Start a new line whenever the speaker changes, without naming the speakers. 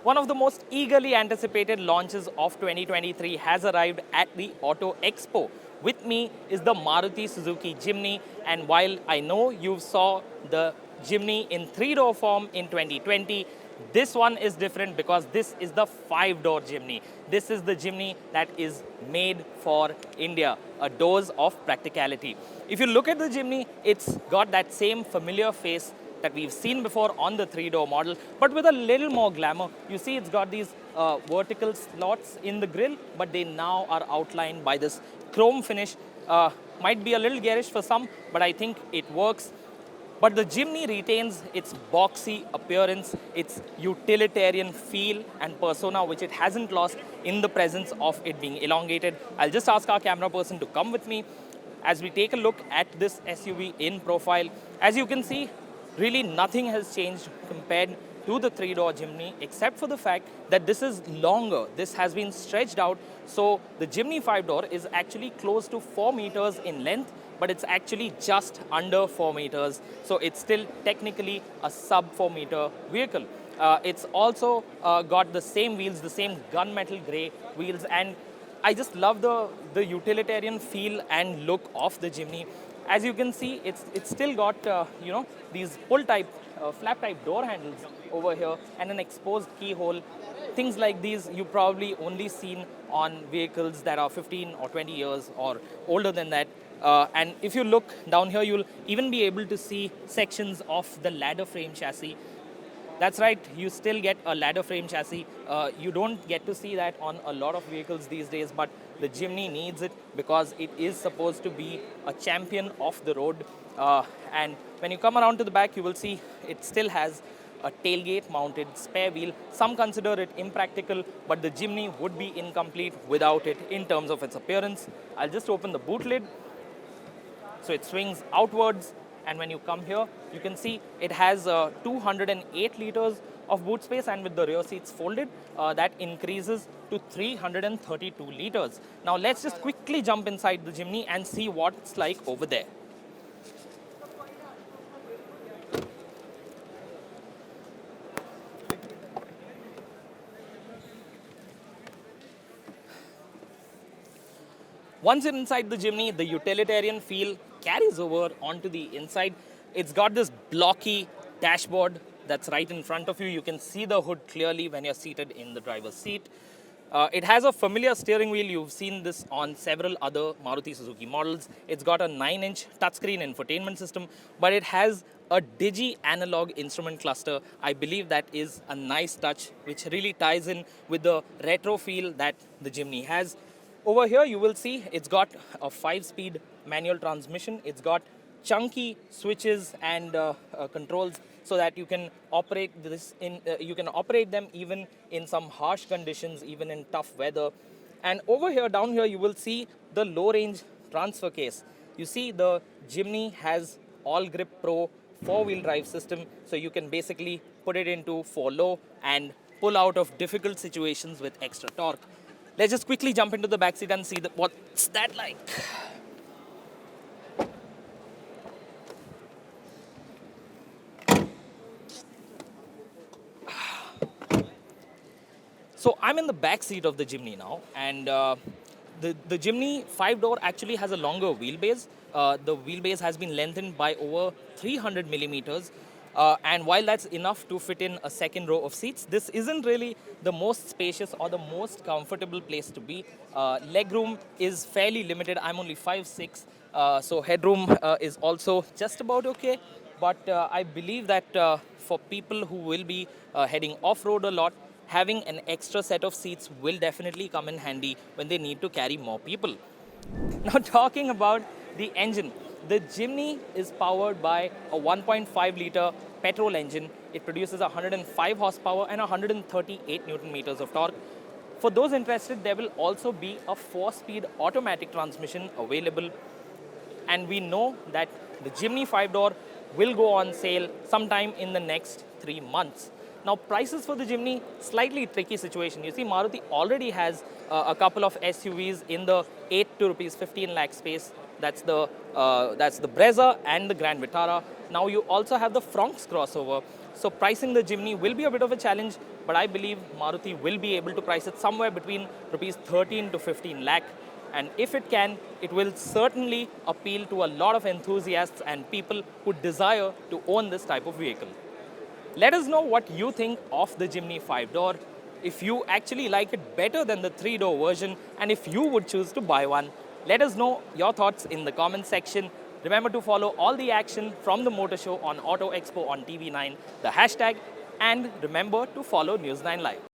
One of the most eagerly anticipated launches of 2023 has arrived at the Auto Expo. With me is the Maruti Suzuki Jimny, and while I know you saw the Jimny in three-door form in 2020, this one is different because this is the five-door Jimny. This is the Jimny that is made for India, a dose of practicality. If you look at the Jimny, it's got that same familiar face that we've seen before on the three-door model, but with a little more glamour. You see it's got these vertical slots in the grille, but they now are outlined by this chrome finish. Might be a little garish for some, but I think it works. But the Jimny retains its boxy appearance, its utilitarian feel and persona, which it hasn't lost in the presence of it being elongated. I'll just ask our camera person to come with me as we take a look at this SUV in profile. As you can see, really nothing has changed compared to the three-door Jimny, except for the fact that this is longer. This has been stretched out. So the Jimny five-door is actually close to 4 meters in length, but it's actually just under 4 meters. So it's still technically a sub 4 meter vehicle. It's also got the same wheels, the same gunmetal gray wheels, and I just love the utilitarian feel and look of the Jimny. As you can see, it's still got these pull type, flap type door handles over here and an exposed keyhole. Things like these you probably only seen on vehicles that are 15 or 20 years or older than that. And if you look down here, you'll even be able to see sections of the ladder frame chassis. That's right, you still get a ladder frame chassis. You don't get to see that on a lot of vehicles these days, but the Jimny needs it because it is supposed to be a champion of the road. And when you come around to the back, you will see it still has a tailgate mounted spare wheel. Some consider it impractical, but the Jimny would be incomplete without it in terms of its appearance. I'll just open the boot lid. So it swings outwards. And when you come here, you can see it has 208 liters of boot space, and with the rear seats folded, that increases to 332 liters. Now let's just quickly jump inside the Jimny and see what it's like over there. Once you're inside the Jimny, the utilitarian feel carries over onto the inside. It's got this blocky dashboard that's right in front of you. You can see the hood clearly when you're seated in the driver's seat. It has a familiar steering wheel. You've seen this on several other Maruti Suzuki models. It's got a 9-inch touchscreen infotainment system, but it has a digi analog instrument cluster. I believe that is a nice touch, which really ties in with the retro feel that the Jimny has. Over here, you will see it's got a 5-speed manual transmission. It's got chunky switches and controls so that you can operate this you can operate them even in some harsh conditions, even in tough weather. And over here, down here, you will see the low-range transfer case. You see the Jimny has All Grip Pro 4-wheel drive system, so you can basically put it into 4-low and pull out of difficult situations with extra torque. Let's just quickly jump into the backseat and see what's that like. So I'm in the back seat of the Jimny now, and the Jimny 5-door actually has a longer wheelbase. The wheelbase has been lengthened by over 300 millimeters. And while that's enough to fit in a second row of seats, this isn't really the most spacious or the most comfortable place to be. Legroom is fairly limited. I'm only 5'6", so headroom is also just about okay. But I believe that for people who will be heading off-road a lot, having an extra set of seats will definitely come in handy when they need to carry more people. Now, talking about the engine, the Jimny is powered by a 1.5-liter petrol engine. It produces 105 horsepower and 138 Newton meters of torque. For those interested, there will also be a 4-speed automatic transmission available. And we know that the Jimny 5-door will go on sale sometime in the next 3 months. Now, prices for the Jimny, slightly tricky situation. You see, Maruti already has a couple of SUVs in the 8 to rupees 15 lakh space. That's the Brezza and the Grand Vitara. Now, you also have the Fronx crossover. So, pricing the Jimny will be a bit of a challenge. but I believe Maruti will be able to price it somewhere between rupees 13 to 15 lakh. And if it can, it will certainly appeal to a lot of enthusiasts and people who desire to own this type of vehicle. Let us know what you think of the Jimny 5-door, if you actually like it better than the 3-door version, and if you would choose to buy one. Let us know your thoughts in the comment section. Remember to follow all the action from the Motor Show on Auto Expo on TV9, the hashtag, and remember to follow News9 Live.